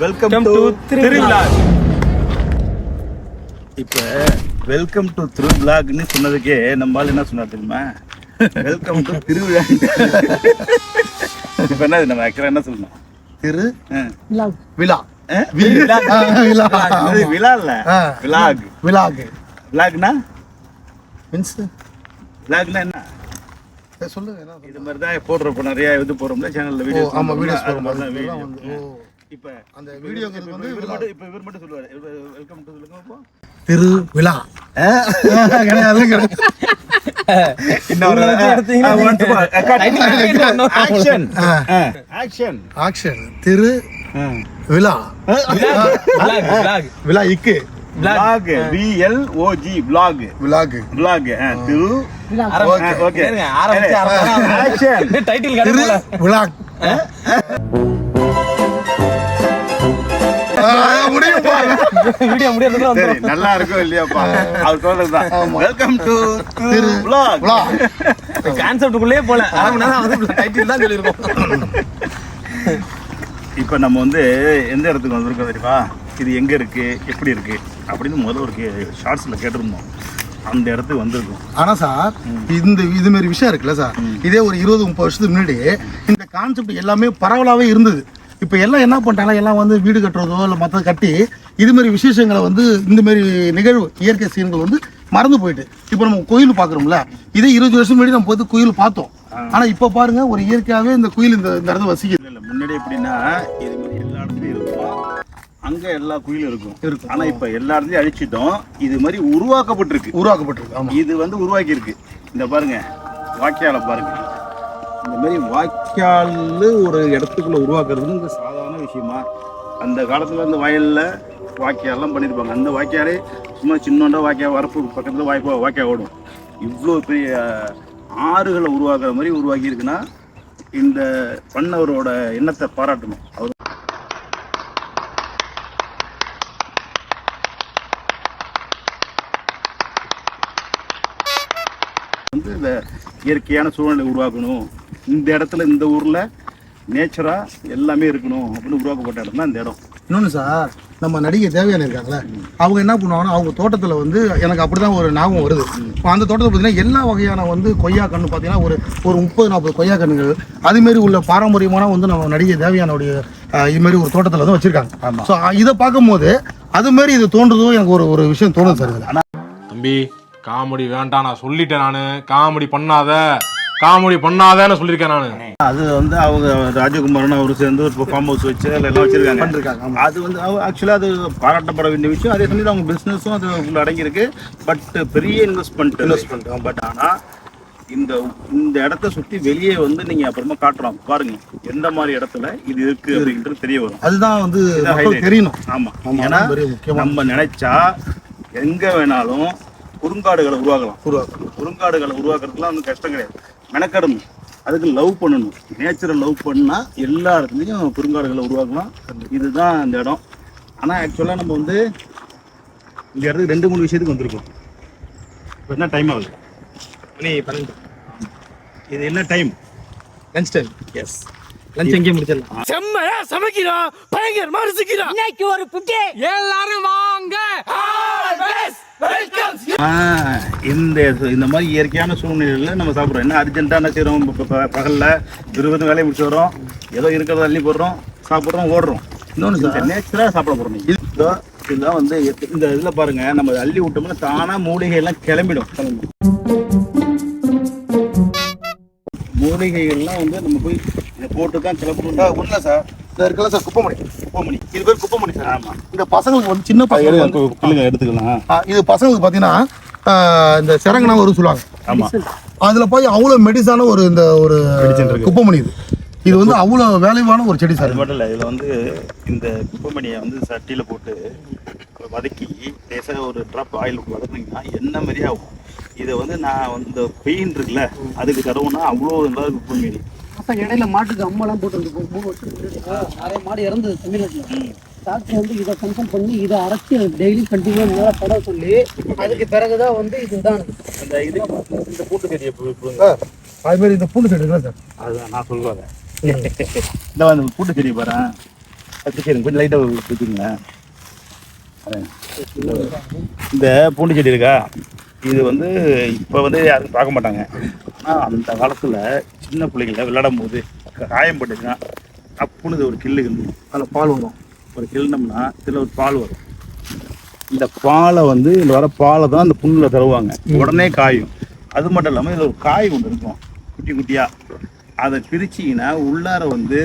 Welcome to திருவிழா. இப்ப welcome to திருவிழான்னு சொன்னதுக்கே நம்மளால என்ன சொன்னா தெரியுமா? வெல்கம் டு திருவிழா. இப்ப என்ன நம்ம ஆக்சுவலா என்ன சொல்லணும்? திரு விழா. விழா இல்ல, விலாக். விலாக் விலாக்னா மீன்ஸ் விலாக்னா என்ன சொல்லுங்க. இது மாதிரி தான் போடுறப்ப நிறைய இது போடுறோம்ல சேனல்ல வீடியோ. ஆமா, வீடியோஸ் போடுறோம். இப்ப அந்த வீடியோக்கு வந்து இவர் மட்டும் சொல்லுவாரு வெல்கம் டு சொல்லுங்க திருவிழா. இன்னொரு ஆக்ஷன் ஆக்ஷன் ஆக்ஷன் திரு விழா. விழா இக்கு vlog VLOG vlog vlog vlog திரு ஓகே ஆரம்பிச்சு ஆக்ஷன் டைட்டில் கடை vlog வீடியோ முடியறதுக்குள்ள வந்துரும். நல்லா இருக்கும் இல்லையாப்பா? அவர் சொல்றதுதான் வெல்கம் டு திரு vlog. கான்செப்ட்டுக்குள்ளே போல டைட்டில் தான் சொல்லிருக்கோம். இப்போ நம்ம வந்து எந்த இடத்துக்கு வந்திருக்கோம் தெரியுமா? இது எங்கே இருக்குது, எப்படி இருக்குது அப்படின்னு முதல்ல ஒரு ஷார்ட்ஸில் கேட்டிருந்தோம். அந்த இடத்துக்கு வந்திருக்கோம். ஆனால் சார் இதுமாரி விஷயம் இருக்குல்ல சார், இதே ஒரு 20-30 வருஷத்துக்கு முன்னாடி இந்த கான்செப்ட் எல்லாமே பரவலாகவே இருந்தது. இப்போ எல்லாம் என்ன பண்ணிட்டாங்க, எல்லாம் வந்து வீடு கட்டுறதோ இல்லை மற்ற கட்டி இதுமாரி விசேஷங்களை வந்து இந்தமாரி நிகழ்வு இயற்கை சீன்கள் வந்து மறந்து போயிட்டு இப்போ நம்ம கோயில் பார்க்குறோம்ல, இதே 20 வருஷம் முன்னாடி நம்ம போய் கோயில் பார்த்தோம். ஆனால் இப்போ பாருங்க ஒரு இயற்கையாகவே இந்த கோயில் இந்த இடத்துல வசிக்குது. இல்லை முன்னாடி எப்படின்னா இது மாதிரி எல்லா இடத்துலையும் இருக்கும், அங்கே எல்லா கோயிலும் இருக்கும். ஆனால் இப்போ எல்லா இடத்துலையும் அழிச்சிட்டோம். இது மாதிரி உருவாக்கப்பட்டிருக்கு. இது வந்து உருவாக்கி இருக்கு. இந்த பாருங்க வாய்க்காலை பாருங்க. இந்த மாதிரி வாய்க்கால் ஒரு இடத்துக்குள்ள உருவாக்குறது இந்த சாதாரண விஷயமா? அந்த காலத்தில் இந்த வயலில் வாய்க்காலெல்லாம் பண்ணியிருப்பாங்க. அந்த வாய்க்காலே சும்மா சின்னோண்டா வாய்க்கால் வரப்பு பக்கத்தில் வாய்க்கால் ஓடும். இவ்வளோ பெரிய ஆறுகளை உருவாக்குற மாதிரி உருவாக்கி இருக்குன்னா இந்த பண்ணவரோட எண்ணத்தை பாராட்டணும். அவர் வந்து இந்த இயற்கையான சூழ்நிலை உருவாக்கணும், இந்த இடத்துல இந்த ஊரில் நேச்சராக எல்லாமே இருக்கணும் அப்படின்னு உருவாக்கப்பட்ட இடம் தான் இந்த இடம். இன்னொன்று சார், நம்ம நடிகை தேவையான இருக்காங்களே, அவங்க என்ன பண்ணுவாங்கன்னா அவங்க தோட்டத்தில் வந்து எனக்கு அப்படி தான் ஒரு ஞாபகம் வருது. அந்த தோட்டத்தில் பார்த்தீங்கன்னா எல்லா வகையான வந்து கொய்யா கன்று பார்த்தீங்கன்னா ஒரு 30-40 கொய்யா கன்றுகள் அதுமாரி உள்ள பாரம்பரியமான வந்து நம்ம நடிகை தேவையானுடைய இதுமாரி ஒரு தோட்டத்தில் தான் வச்சுருக்காங்க. ஸோ இதை பார்க்கும்போது அதுமாரி இது தோன்றதும் எனக்கு ஒரு விஷயம் தோணுது சார். ஆனால் தம்பி காமெடி வேண்டாம், நான் சொல்லிட்டேன். நான் காமெடி பண்ணாதேன்னு சொல்லியிருக்கேன் நான். அது வந்து அவங்க ராஜகுமாரன் அவர் சேர்ந்து ஒரு ஃபார்ம் ஹவுஸ் வச்சு எல்லாம் வச்சிருக்காங்க. அது வந்து ஆக்சுவலாக அது பாராட்டப்பட வேண்டிய விஷயம். அதே சமயம் அவங்க பிஸ்னஸும் அது உள்ள அடங்கியிருக்கு. பட் பெரிய இன்வெஸ்ட்மெண்ட். பட் ஆனால் இந்த இடத்த சுற்றி வெளியே வந்து நீங்கள் அப்புறமா காட்டுறோம் பாருங்க எந்த மாதிரி இடத்துல இது இருக்கு அப்படின்றது தெரிய வரும். அதுதான் வந்து தெரியணும். ஆமாம், ஏன்னா நம்ம நினைச்சா எங்கே வேணாலும் குறுங்காடுகளை உருவாக்கலாம். குறுங்காடுகளை உருவாக்குறதுலாம் வந்து கஷ்டம் கிடையாது, மெனக்கடணும். அதுக்கு லவ் பண்ணணும், நேச்சுரல் லவ் பண்ணால் எல்லா இடத்துலையும் குறுங்காடுகளை உருவாக்கலாம். இதுதான் இந்த இடம். ஆனால் ஆக்சுவலாக நம்ம வந்து இந்த இடத்துக்கு 2-3 விஷயத்துக்கு வந்திருக்கோம். இப்போ என்ன டைம் ஆகுது? மணி 12. இது என்ன time? Lunch time. Yes, lunch எங்கேயே முடிச்சிடலாம். செம்மையா சமைக்கிறோம், பயங்கரமா ரசிக்கிறோம். இன்னைக்கு ஒரு புட்டி எல்லாரும் வாங்க. இந்த மாதிரி இயற்கையான சூழ்நிலையில் நம்ம சாப்பிட்றோம். என்ன அர்ஜென்ட்டாக என்ன செய்கிறோம்? பகலில் 20 வேலையை முடிச்சு வரோம், ஏதோ இருக்கிறத அள்ளி போடுறோம், சாப்பிட்றோம், ஓடுறோம். இன்னொன்று நேச்சராக சாப்பிட போகிறோம். இதுதான் வந்து இந்த இதில் பாருங்கள், நம்ம அள்ளி விட்டோம்னா தானாக மூலிகையெல்லாம் கிளம்பிடும். மூலிகைகள்லாம் வந்து நம்ம போய் இதை போட்டு தான் கிளம்பணும். ஒன்றும் சார், இந்த இருக்குல்ல சார் குப்பைமணி. இது பேர் குப்பைமணி சார். ஆமாம், இந்த பசங்களுக்கு வந்து சின்ன பசங்க எடுத்துக்கலாம். இது பசங்களுக்கு பார்த்தீங்கன்னா இந்த சிறங்கனா ஒரு சொல்லுவாங்க. ஆமாம், அதில் போய் அவ்வளோ மெடிசான இந்த ஒரு குப்பைமணி. இது வந்து அவ்வளோ வேலைவான ஒரு செடி சார். அது மட்டும் இல்லை, இதில் வந்து இந்த குப்பைமணியை வந்து சட்டியில் போட்டு வதக்கி லேசாக ஒரு ட்ராப் ஆயில் வதக்குனீங்கன்னா என்ன மாதிரியே ஆகும். இதை வந்து நான் இந்த பெயின் இருக்குல்ல அதுக்கு தருவோம்னா அவ்வளோ நல்லா இருக்கும் குப்பைமணி. அப்போ இடையில மாட்டுக்கு அம்மாலாம் போட்டுருந்துருக்கோம். 3 வருஷத்துக்கு நிறைய மாடு இறந்தது தமிழ்நாட்டில். டாக்டர் வந்து இதை கன்சல்ட் பண்ணி இதை அரைச்சி டெய்லி கண்டினியூ நல்லா பட சொல்லி அதுக்கு பிறகுதான் வந்து இதுதான் அந்த இது இந்த பூண்டு செடியை அது மாதிரி இந்த பூண்டு செடி இல்லை சார். அதுதான் நான் சொல்லுவாங்க. இந்த பூண்டு செடி பாரு, சரி கொஞ்சம் லைட்டாக வச்சுங்களேன். இந்த பூண்டு செடி இருக்கா, இது வந்து இப்போ வந்து யாரும் பார்க்க மாட்டாங்க. ஆனால் அந்த காலத்தில் சின்ன பிள்ளைங்கள விளையாடும் போது காயம் பட்டுச்சுன்னா அப்புன்னு ஒரு கில்லு இருந்துடும், அதில் பால் வரும். ஒரு கிள்னோம்னா இதில் ஒரு பால் வரும். இந்த பாலை வந்து இதில் வர பாலை தான் அந்த புண்ணில் தருவாங்க, உடனே காயும். அது மட்டும் இல்லாமல் இதில் ஒரு காய் ஒன்று இருக்கும் குட்டி குட்டியாக, அதை பிரிச்சிங்கன்னா உள்ளார வந்து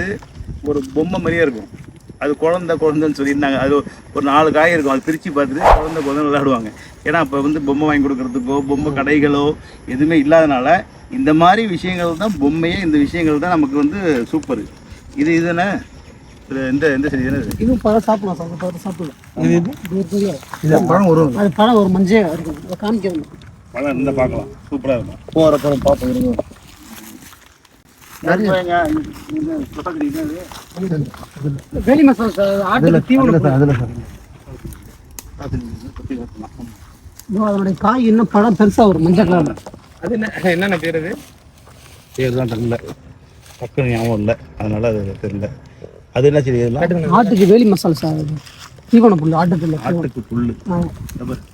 ஒரு பொம்மை மாதிரியே இருக்கும். அது குழந்தைன்னு சொல்லியிருந்தாங்க. அது ஒரு 4 காய் இருக்கும், அது பிரித்து பார்த்துட்டு குழந்தை விளையாடுவாங்க. ஏன்னா அப்போ வந்து பொம்மை வாங்கி கொடுக்குறதுக்கோ பொம்மை கடைகளோ எதுவுமே இல்லாதனால இந்த மாதிரி விஷயங்கள் தான் பொம்மையே, இந்த விஷயங்கள் தான் நமக்கு வந்து சூப்பர். இது இதுன்னு இந்த செடி தானே இது பழம் சாப்பிடலாம் சார், பழம் சாப்பிடலாம். இது பழம் வரும், அது பழம் ஒரு மஞ்சள் இருக்கும் காமிக்கிறேன். பழம் இருந்தால் பார்க்கலாம், சூப்பராக இருக்கும். போகிற பழம் பார்ப்போம் இருக்கும். வேலி மசாலா சார், ஆட்டுல தீவனம் சார். அதில் சார் அதனுடைய காய் இன்னும் பழம் பெருசாக வரும் மஞ்சள் கலர்ல. அது என்னென்ன பேர்? அது பேர் தான் தெரியல, டக்குன்னு ஞாபகம் இல்லை, அதனால அது தெரியல. அது என்ன சரி? ஆட்டுக்கு வேலி மசாலா சார், அது தீவன புல். ஆட்டுக்கு புல்,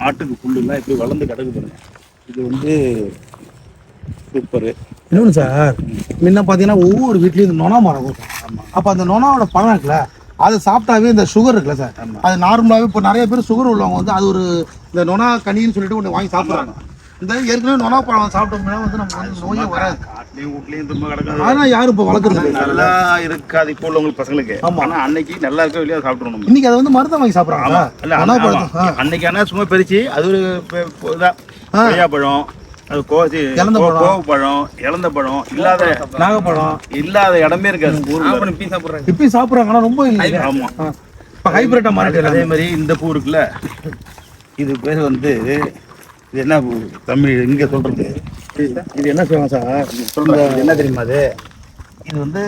ஆட்டுக்கு புல்லுலாம் இப்படி வளர்ந்து கிடக்கு பாருங்க. இது வந்து சூப்பரு. இன்னொன்று சார், முன்ன பார்த்தீங்கன்னா ஒவ்வொரு வீட்லேயும் இந்த நொனா மரம் இருக்கும். அப்போ அந்த நொனாவோட பழம் இருக்குல்ல, அதை சாப்பிட்டாவே இந்த சுகர் இருக்குல்ல சார், அது நார்மலாகவே இப்போ நிறைய பேர் சுகர் உள்ளவங்க வந்து அது ஒரு இந்த நொனா கனின்னு சொல்லிட்டு ஒன்று வாங்கி சாப்பிட்றாங்க. இந்த ஏற்கனவே நொனா பழம் சாப்பிட்டோம்னா வந்து நமக்கு வந்து நோயே வராது. காட்டிலையும் வீட்லையும் திரும்ப கிடக்காது. ஆனால் யாரும் இப்போ வளர்க்குறது நல்லா இருக்காது இப்போ உள்ளவங்களுக்கு பசங்களுக்கு. ஆனால் அன்னைக்கு நல்லா இருக்க வெளியே சாப்பிட்றோம் நம்ம. இன்னைக்கு அதை வந்து மருந்தம் வாங்கி சாப்பிட்றாங்க. அன்னைக்கு ஆனால் சும்மா பறிச்சு அது ஒரு இதாக கொய்யாப்பழம், அது கோவப்பழம், இழந்த பழம், இல்லாத நாகப்பழம் இல்லாத இடமே இருக்காது. இப்பயும் சாப்பிட்றாங்க, ஆனால் ரொம்ப இல்லை. ஆமா, இப்போ ஹைபிரிட்டாக மாறிட்டு. அதே மாதிரி இந்த பூ இருக்குல்ல, இது பேர் வந்து இது என்ன பூ தமிழ் இங்கே சொல்றது? இது என்ன செய்வாங்க சார் சொல்றது என்ன தெரியுமா? இது வந்து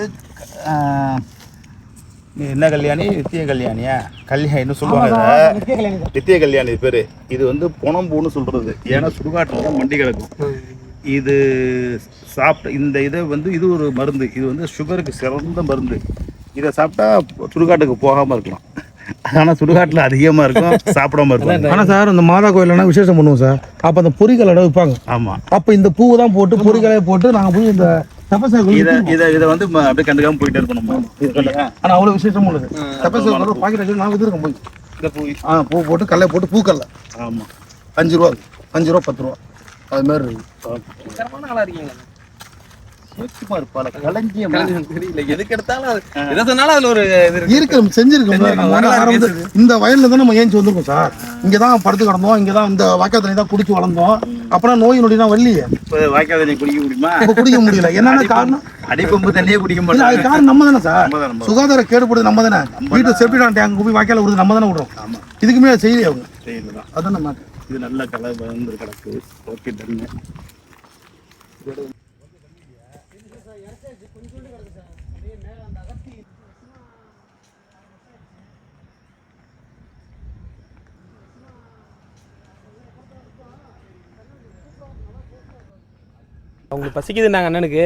என்ன கல்யாணி, நித்திய கல்யாணியா கல்யாணின்னு சொல்லுவாங்க. நித்திய கல்யாணி பேரு. இது வந்து பொணம்பூன்னு சொல்றது. ஏன்னா சுடுகாட்டில் தான் மண்டி கிடக்கும். இது சாப்பிட்ட இந்த இதை வந்து இது ஒரு மருந்து. இது வந்து சுகருக்கு சிறந்த மருந்து. இதை சாப்பிட்டா சுடுகாட்டுக்கு போகாமல் இருக்கலாம். ஆனால் சுடுகாட்டில் அதிகமாக இருக்கும், சாப்பிடாம இருக்கும். ஆனால் சார் இந்த மாதா கோயிலெல்லாம் விசேஷம் பண்ணுவோம் சார். அப்போ அந்த பொரிகள் இடம் வைப்பாங்க. ஆமாம், அப்போ இந்த பூவை தான் போட்டு பொரிகளே போட்டு நாங்கள் போய் இந்த இதை வந்து அப்படியே கண்டுக்காம போயிட்டே இருக்கணும். ஆனால் அவ்வளோ விசேஷமும் உள்ளது. தப்பசை பாக்கெட் வச்சு நான் வித்துருக்கேன் போய் இந்த பூ பூ போட்டு கடலை போட்டு பூக்கடலை. ஆமாம், 5 ரூபா 5 ரூபா 10 ரூபா அது மாதிரி இருக்கு. இந்த வயல்ல தான் நம்ம ஏஞ்சி வந்திருக்கோம் சார். இங்கதான் படுத்து கிடந்தோம், இங்கதான் இந்த வாய்க்கால் தண்ணி தான் குடிச்சு வளர்ந்தோம். அப்புறம் நோய் நொடி தான் வரலையே. வாய்க்கால் தண்ணி குடிக்க முடியுமா? குடிக்க முடியல. என்னென்ன காரணம்? அடிப்பம்பு தண்ணியே குடிக்க முடியல. அது காரணம் நம்ம தானே சார். சுகாதார கேடுபடுது நம்ம தானே. வீட்டு செப்டிக் டேங்க் போய் வாய்க்கால விடுறது நம்ம தானே விடுறோம். இதுக்குமே செய்யலையே அவங்க. செய்யலாம். அதான் நம்ம இது நல்ல கலர் வந்து கிடக்கு. ஓகே டன்னு. உங்களுக்கு பசிக்குதுன்னாங்க அண்ணனுக்கு.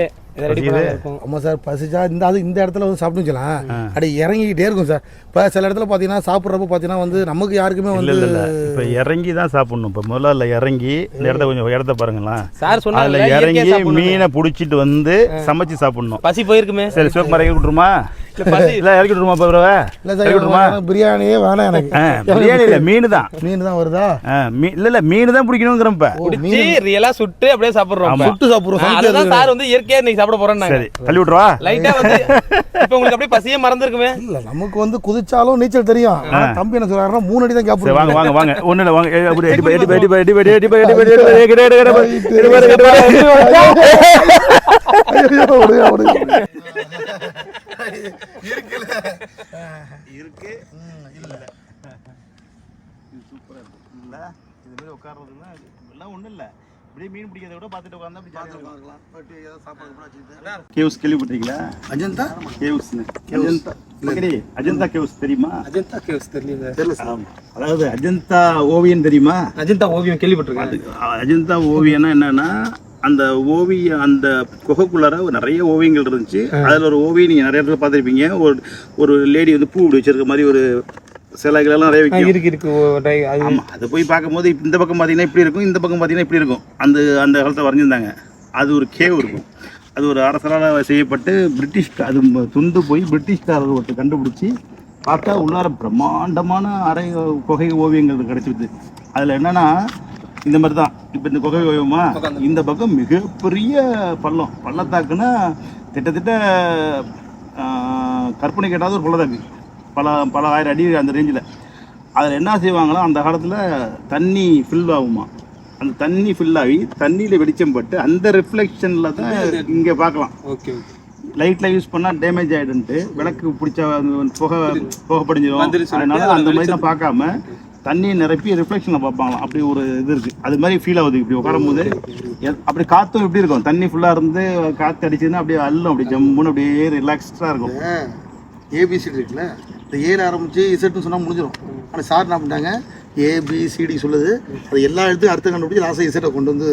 ஆமாம் சார், பசிச்சா இந்த இடத்துல வந்து சாப்பிட்டு வச்சலாம். அப்படியே இறங்கிக்கிட்டே இருக்கும் சார். இப்போ சில இடத்துல பார்த்தீங்கன்னா சாப்பிட்றப்ப பார்த்தீங்கன்னா வந்து நமக்கு யாருக்குமே வந்து இப்போ இறங்கி தான் சாப்பிடணும். இப்போ முதல்ல இறங்கி இந்த இடத்த கொஞ்சம் இடத்த பாருங்களேன் சார். சொன்னா அதில் இறங்கி மீனை பிடிச்சிட்டு வந்து சமைச்சு சாப்பிடணும். பசி போயிருக்குமே. சரி, சிவப்பு இறக்கி விட்டுருமா? இல்லை இறக்கி விட்டுருமா? இல்லை சார், பிரியாணியே வேணாம் எனக்கு. பிரியாணி இல்லை, மீன் தான். மீன் தான் வருதா? இல்லை மீன் தான் பிடிக்கணுங்கிறப்ப பிடிச்சி ரியலா சுட்டு அப்படியே சாப்பிடுறோம். சுட்டு சாப்பிடுறோம். அதுதான் சார் வந்து இயற்கையா இன்னைக்கு சாப்பிட போறோம். சரி, தள்ளி விட்டுருவா. லைட்டா வந்து இப்போ உங்களுக்கு அப்படியே பசியே மறந்துருக்குமே. இல்ல, நமக்கு வந்து குதிச்சாலும் நீச்சல் தெரியும். தம்பி என்ன சொல்றாருன்னா 3 அடி தான் கேப். வாங்க வாங்க வாங்க, ஒண்ணு இல்ல வாங்க. இருக்கு இல்ல சூப்பரா இருக்கு இல்ல. இது மாதிரி உட்கார்றதுன்னா எல்லாம் ஒண்ணும் இல்ல. இப்படியே மீன் பிடிக்கிறத விட பார்த்துட்டு உட்கார்ந்தா அப்படி ஜாலியா இருக்கலாம். கேவ்ஸ் கேள்விப்பட்டீங்களா? அஜந்தா கேவ்ஸ். அஜந்தா கேவ்ஸ் தெரியுமா? அஜந்தா கேவ்ஸ் தெரியல. அதாவது அஜந்தா ஓவியம் தெரியுமா? அஜந்தா ஓவியம் கேள்விப்பட்டிருக்கேன். அஜந்தா ஓவியம்னா என்னன்னா அந்த ஓவியம் அந்த குகைக்குள்ளார நிறைய ஓவியங்கள் இருந்துச்சு. அதில் ஒரு ஓவியம் நீங்கள் நிறைய இடத்துல பார்த்துருப்பீங்க. ஒரு லேடி வந்து பூ வச்சிருக்க மாதிரி ஒரு சிலைகளெல்லாம் நிறைய வைக்கும். இருக்கு. ஆமாம், அதை போய் பார்க்கும்போது இந்த பக்கம் பார்த்தீங்கன்னா இப்படி இருக்கும், இந்த பக்கம் பார்த்தீங்கன்னா இப்படி இருக்கும். அந்த காலத்தில் வரைஞ்சிருந்தாங்க. அது ஒரு கேவ் இருக்கும். அது ஒரு அரசரால் செய்யப்பட்டு அது துண்டு போய் பிரிட்டிஷ்காரர் ஒருத்தர் கண்டுபிடிச்சி பார்த்தா உள்ளார பிரம்மாண்டமான அரை குகை ஓவியங்கள் கிடச்சிருது. அதில் என்னென்னா இந்த மாதிரி தான். இப்போ இந்த குகை ஓவியமா இந்த பக்கம் மிகப்பெரிய பள்ளத்தாக்குன்னா கிட்டத்தட்ட கற்பனை கேட்டாவது ஒரு பள்ளத்தாக்கு, பல ஆயிரம் அடி அந்த ரேஞ்சில். அதில் என்ன செய்வாங்களோ அந்த காலத்தில் தண்ணி ஃபில் ஆகுமா. அந்த தண்ணி ஃபில்லாகி தண்ணியில் வெளிச்சம் பட்டு அந்த ரிஃப்ளெக்ஷனில் தான் இங்கே பார்க்கலாம். ஓகே. லைட்டில் யூஸ் பண்ணால் டேமேஜ் ஆகிடுன்ட்டு விளக்கு பிடிச்ச புகை படிஞ்சிடும். அதனால அந்த மாதிரி தான் பார்க்காம தண்ணியை நிரப்பி ரிஃப்ளெக்ஷனில் பார்ப்பாங்களாம். அப்படி ஒரு இது இருக்குது. அது மாதிரி ஃபீல் ஆகுது இப்படி உட்காரும் போது. அப்படி காற்றும் எப்படி இருக்கும், தண்ணி ஃபுல்லாக இருந்து காற்று அடிச்சுன்னா அப்படியே அல்லும், அப்படி ஜம்முன்னு அப்படியே ரிலாக்ஸ்டாக இருக்கும். ஏபிசிடி இருக்குல்ல, இந்த ஏல ஆரம்பிச்சு இசட்னு சொன்னால் முடிஞ்சிடும். ஆனால் சார் என்ன பண்ணிட்டாங்க, ஏபிசிடி சொல்லுது, அது எல்லா இடத்துக்கும் அர்த்தம் கண்டுபிடிச்சி லாஸ்ட்டாக இசட்டை கொண்டு வந்து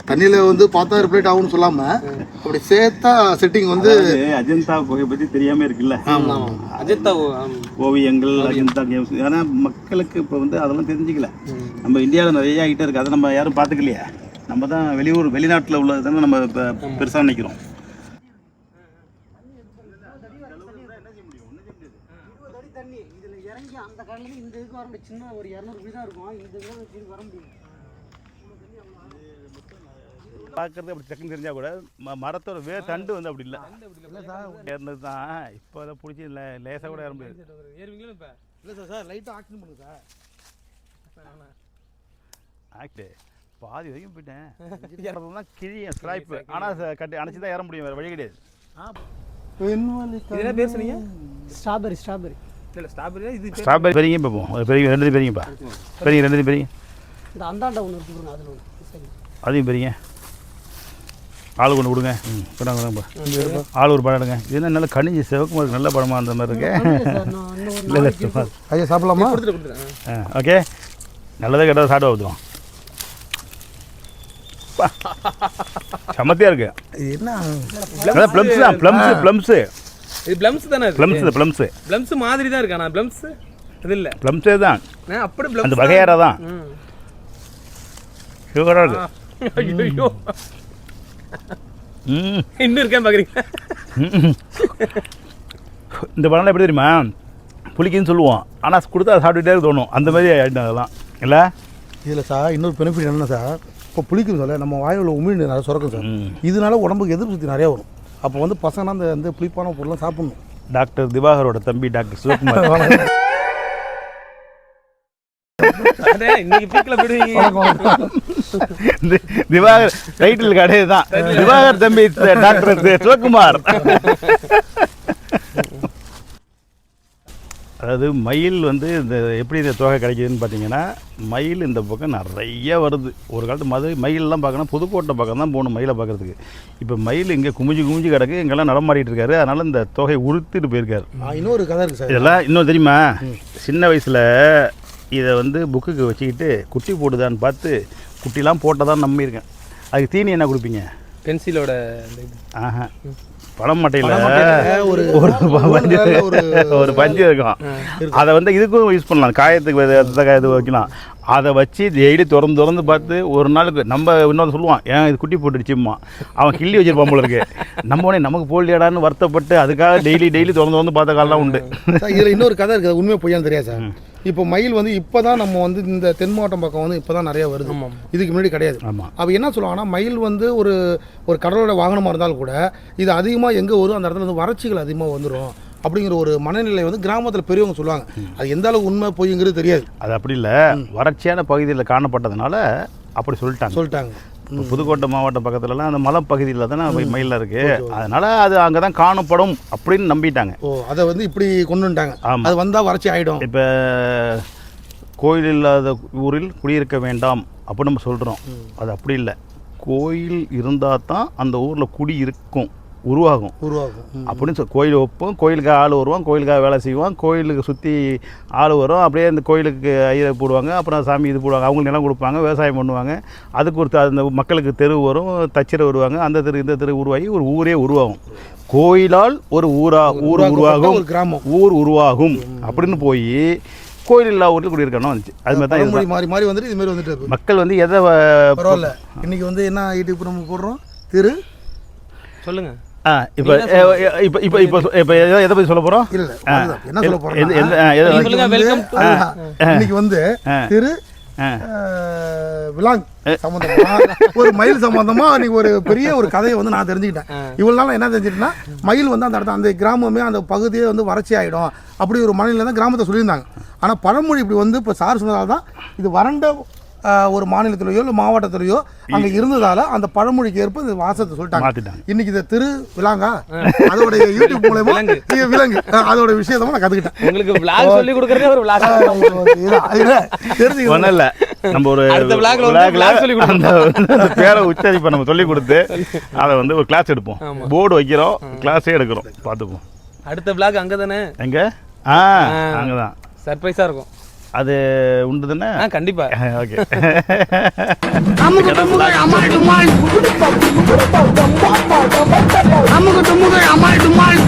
தண்ணியில் வந்து பார்த்தா ரிப்ளேட் ஆகும்னு சொல்லாமல் அப்படி சேர்த்தா செட்டிங் வந்து அஜந்தா குகையை பற்றி தெரியாமல் இருக்குல்ல. அஜந்தா ஓவியங்கள், அஜந்தா கேம்ஸ். ஏன்னா மக்களுக்கு இப்போ வந்து அதெல்லாம் தெரிஞ்சிக்கல. நம்ம இந்தியாவில் நிறைய ஆகிட்டே இருக்குது. அதை நம்ம யாரும் பார்த்துக்கலையா. நம்ம தான் வெளிநாட்டில் உள்ளது தானே நம்ம இப்போ பெருசாக நினைக்கிறோம். அந்த காலத்துல இந்த இதுக்கு வர முடியும். சின்ன ஒரு 200 வீடு தான் இருக்கும். இந்த இதுக்கு வர முடியும். பார்க்கறது அப்படி டக்குன்னு தெரிஞ்சால் கூட மரத்தோட தண்டு வந்து அப்படி இல்லை. ஏறினது தான் இப்போ அதை பிடிச்சி லேசாக கூட ஏற முடியாது. ஏறுவீங்களா இப்போ? இல்லை சார், லைட்டாக ஆக்ஷன் பண்ணுங்க சார். ஆக்டு பாதி வரைக்கும் போயிட்டேன். ஏறதுலாம் கிழியும் ஸ்ட்ரைப்பு. ஆனால் கட்டி அணைச்சி தான் ஏற முடியும், வேறு வழி கிடையாது. என்ன பேர் சொன்னீங்க? ஸ்ட்ராபெரி. இல்லை ஸ்ட்ராபெரி. இது ஸ்ட்ராபெரி பெரிய பார்ப்போம். பெரிய ரெண்டு பெரியப்பா, பெரிய ரெண்டு பெரிய. இந்த அந்தாண்ட ஒன்று இருக்கு, அதில் ஒன்று. சரி, அதையும் பெரிய ஆள் கொண்டு கொடுங்க. கொண்டாங்க. ஆள் ஒரு பழம் எடுங்க. இது என்ன நல்ல கனிஞ்சி சிவக்குமாருக்கு நல்ல பழமா அந்த மாதிரி இருக்கு. இல்லை ஐயா சாப்பிடலாமா? ஓகே, நல்லதாக கேட்டால் சாப்பிட ஊற்றுவோம். சமத்தியாக இருக்கு. இது என்ன ப்ளம்ஸ் தான். ப்ளம்ஸு இது ப்ளம்ஸ் தானே? ப்ளம்ஸ் மாதிரி தான் இருக்கு. ஆனால் ப்ளம்ஸ் இது இல்லை. ப்ளம்ஸே தான். அப்படி ப்ளம்ஸ் அந்த வகையாரா தான் ஷுகராக இருக்கு. ஐயோ, இன்னும் இருக்கேன் பார்க்குறீங்க. இந்த பழம்லாம் எப்படி தெரியுமா, புளிக்குன்னு சொல்லுவோம். ஆனால் கொடுத்தா அதை சாப்பிட்டுட்டே தோணும். அந்த மாதிரி ஆகிடும் அதெல்லாம் இல்லை. இதில் சார் இன்னொரு பெனிஃபிட் என்னென்னா சார், இப்போ புளிக்குன்னு சொல்ல நம்ம வாயில் உமிழ் நிறைய சுரக்கும் சார். இதனால உடம்புக்கு எதிர்ப்பு சக்தி நிறையா வரும். அப்போ வந்து பசங்கன்னா அந்த வந்து புளிப்பான பொருள்லாம் சாப்பிடணும். டாக்டர் திவாகரோட தம்பி டாக்டர் சிவகுமார். இன்னைக்கு பீக்கில் போயிடுவீங்க. திவாகர் டைட்டில் கிடையாது தான். திவாகர் தம்பி டாக்டர் சிவகுமார். அதாவது மயில் வந்து இந்த எப்படி இந்த தொகை கிடைக்குதுன்னு பார்த்தீங்கன்னா, மயில் இந்த பக்கம் நிறைய வருது. ஒரு காலத்து மயிலெலாம் பார்க்கணும், புதுக்கோட்டை பக்கம் தான் போகணும் மயிலை பார்க்குறதுக்கு. இப்போ மயில் இங்கே குமிஞ்சு கிடக்கு, இங்கெல்லாம் நடமாடிட்டு இருக்காரு. அதனால் இந்த தொகை உறுத்திட்டு போயிருக்காரு. இன்னொரு கதை இருக்குது சார். இதெல்லாம் இன்னும் தெரியுமா, சின்ன வயசில் இதை வந்து புக்குக்கு வச்சுக்கிட்டு குட்டி போடுதான்னு பார்த்து குட்டிலாம் போட்டதான் நம்பியிருக்கேன். அதுக்கு தீனி என்ன கொடுப்பீங்க? பென்சிலோட ஆஹா, பழம் மட்டையில் ஒரு பஞ்சு இருக்கும். அதை வந்து இதுக்கும் யூஸ் பண்ணலாம், காயத்துக்கு வைக்கலாம். அதை வச்சு டெய்லி திறந்து பார்த்து ஒரு நாளுக்கு நம்ம இன்னொரு சொல்லுவான், ஏன் இது குட்டி போட்டுடுச்சும்மா, அவன் கிள்ளி வச்சிருப்பான் போல இருக்கு. நம்ம உடனே நமக்கு போலியாடான்னு வருத்தப்பட்டு அதுக்காக டெய்லி திறந்து பார்த்த காலம்லாம் உண்டு. இதில் இன்னொரு கதை இருக்குது, உண்மையை பொய்யான்னு தெரியாது சார். இப்போ மயில் வந்து இப்போ தான் நம்ம வந்து இந்த தென் மாவட்டம் பக்கம் வந்து இப்போ தான் நிறையா வருது. இதுக்கு முன்னாடி கிடையாது. அப்போ என்ன சொல்லுவாங்கன்னா, மயில் வந்து ஒரு கடலோட வாகனமாக இருந்தாலும் கூட இது அதிகமாக எங்கே வரும், அந்த இடத்துல வந்து வறட்சிகள் அதிகமாக வந்துடும் அப்படிங்கிற ஒரு மனநிலை வந்து கிராமத்தில் பெரியவங்க சொல்லுவாங்க. அது எந்த அளவுக்கு உண்மை பொய்ங்கிறது தெரியாது. அது அப்படி இல்லை, வறட்சியான பகுதியில் காணப்பட்டதுனால அப்படி சொல்லிட்டாங்க. இப்போ புதுக்கோட்டை மாவட்டம் பக்கத்துலலாம் அந்த மலை பகுதியில் தானே மயிலில் இருக்குது. அதனால் அது அங்கே தான் காணப்படும் அப்படின்னு நம்பிட்டாங்க. அதை வந்து இப்படி கொண்டு வந்துட்டாங்க. ஆமாம், அது வந்தால் வறட்சி ஆகிடும். இப்போ கோயில் இல்லாத ஊரில் குடியிருக்க வேண்டாம் அப்படின்னு நம்ம சொல்கிறோம். அது அப்படி இல்லை, கோயில் இருந்தால் தான் அந்த ஊரில் குடி இருக்கும் உருவாகும் உருவாகும். அப்படின்னு கோயில் வைப்போம், கோயிலுக்கு ஆள் வருவான், கோயிலுக்காக வேலை செய்வோம், கோயிலுக்கு சுற்றி ஆள் வரும், அப்படியே இந்த கோயிலுக்கு ஐயரை போடுவாங்க, அப்புறம் சாமி இது போடுவாங்க, அவங்களுக்கு நிலம் கொடுப்பாங்க, விவசாயம் பண்ணுவாங்க, அதுக்கு ஒரு அந்த மக்களுக்கு தெரு வரும், தச்சரை வருவாங்க, அந்த தெரு இந்த தெரு உருவாகி ஒரு ஊரே உருவாகும். கோயிலால் ஒரு ஊர் உருவாகும், ஒரு கிராமம் ஊர் உருவாகும் அப்படின்னு போய் கோயில் இல்லா ஊரில் குடியிருக்கணும் வந்துச்சு. அது மாதிரி தான் பழமொழி மாறி மாறி வந்துட்டு இது மாதிரி வந்துட்டு இருக்கு. மக்கள் வந்து எதை பரவாயில்ல. இன்னைக்கு வந்து என்ன யூடியூப் நம்ம போடுறோம், திரு சொல்லுங்க. இப்போ இப்போ இப்போ இப்போ இப்போ எதை பற்றி சொல்ல போகிறோம்? இல்ல அதுதான். என்ன சொல்ல போறோம், சொல்லுங்க. வெல்கம் டு இன்னைக்கு வந்து திரு விலாங் சம்பந்தமா ஒரு மயில் சம்பந்தமா இன்னைக்கு ஒரு பெரிய ஒரு கதையை வந்து நான் தெரிஞ்சுக்கிட்டேன். இவ்வளவு நாள் என்ன தெரிஞ்சுக்கிட்டேன்னா, மயில் வந்து அந்த இடத்த அந்த கிராமமே அந்த பகுதியே வந்து வறட்சி ஆகிடும் அப்படி ஒரு மனநிலை தான் கிராமத்தை சொல்லியிருந்தாங்க. ஆனால் பழமொழி இப்படி வந்து இப்போ சார் சொன்னதால் தான் இது வறண்ட ஒரு மாநிலத்திலேயோ இல்லை மாவட்டத்திலேயோ அங்கே இருந்ததால அந்த பழமொழிக்கு ஏற்ப இந்த வாசத்தை சொல்லிட்டாங்க. இன்னைக்கு இந்த திரு விலாங்கா அதோட யூடியூப் மூலமா விலங்கு அதோட விஷயத்தை நான் கற்றுக்கிட்டேன். உங்களுக்கு vlog சொல்லி கொடுக்கறதே ஒரு vlog. தெரிஞ்சுக்கணும் இல்லை, நம்ம ஒரு அந்த பேரை உச்சரிப்பை நம்ம சொல்லி கொடுத்து அதை வந்து ஒரு கிளாஸ் எடுப்போம், போர்டு வைக்கிறோம், கிளாஸே எடுக்கிறோம், பார்த்துப்போம். அடுத்த vlog அங்க தானே? எங்க? அங்கே தான் சர்ப்ரைஸா இருக்கும். அது உண்டு தானே? கண்டிப்பா. ஓகே. அமுக்கு டுமுகள் அமால் டுமால் அமுக்கு டுமுகள் அமால் டுமால்